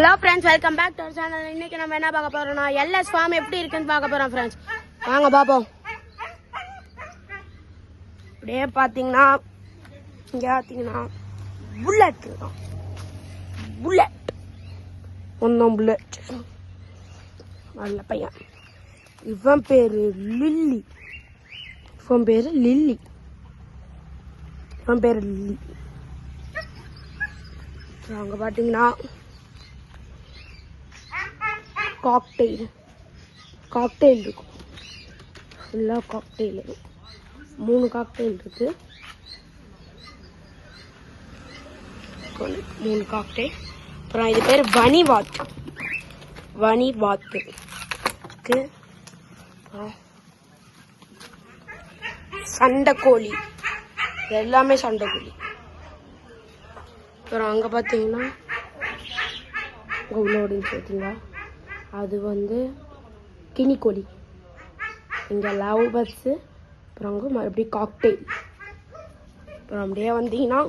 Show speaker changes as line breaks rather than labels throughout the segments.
Hello friends, welcome back to our channel. இன்னைக்கு நம்ம என்ன பார்க்க போறோம்னா LS farm எப்படி இருக்குன்னு பார்க்க போறோம் friends. வாங்க பாப்போம். அப்படியே பாத்தீங்கன்னா இங்க பாத்தீங்கன்னா புல்லட் தான். புல்லட். ஒன்னும் புல்லட். நல்ல பையன். இவன் பேரு லில்லி. அங்க பாத்தீங்கன்னா காக்டெயில் இருக்கும். ஃபுல்லாக காக்டெயில் 3 காக்டெயில் இருக்கு. 3 காக்டெயில். அப்புறம் இது பேர் வனி வாத்து சண்டைக்கோழி, எல்லாமே சண்டைக்கோழி. அப்புறம் அங்கே பார்த்தீங்கன்னா உள்ளோடு பார்த்தீங்களா, அது வந்து கினிக்கோழி. இங்கே லவ் பர்ட்ஸு. அப்புறம் அங்கே மறுபடியும் காக்டெயில். அப்புறம் அப்படியே வந்தீங்கன்னா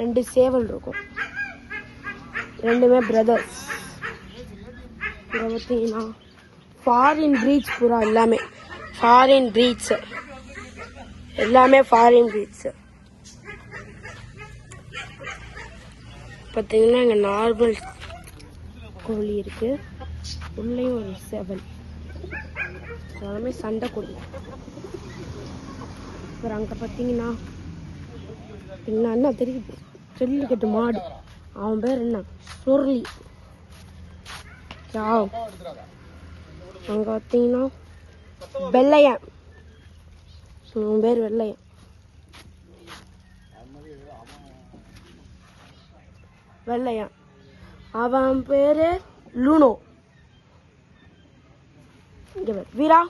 2 சேவல் இருக்கும், 2மே பிரதர்ஸ். இங்கே பார்த்தீங்கன்னா ஃபாரின் ப்ரீட்ஸ், பூரா எல்லாமே ஃபாரின் ப்ரீட்ஸு. பார்த்தீங்கன்னா இங்கே நார்மல் கோழி இருக்கு, உள்ளேயும் ஒரு சேவல், எல்லாமே சண்டை கோழி. அப்புறம் அங்கே பார்த்தீங்கன்னா என்ன தெரியுது, ஜல்லிக்கட்டு மாடு. அவன் பேர் என்ன, சொர்லி. அங்கே பார்த்தீங்கன்னா வெள்ளையன், அவன் பேர் வெள்ளையன். அவன் பேரு லூனோ. வீரா.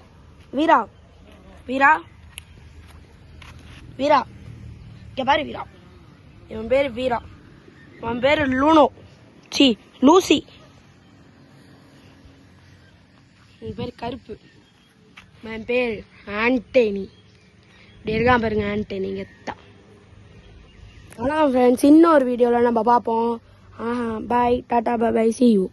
இங்க பாரு, வீரா. இவன் பேரு வீரா. அவன் பேரு லூனோ. லூசி. இவன் பேரு கருப்பு. அவன் பேரு ஆண்டனி. இப்படி இருக்கான் பாருங்க, ஆண்டனி கெத்தா. ஆனால் ஃப்ரெண்ட்ஸ், இன்னொரு வீடியோவில் நம்ம பார்ப்போம். பாய், டாட்டா, பாய், see you.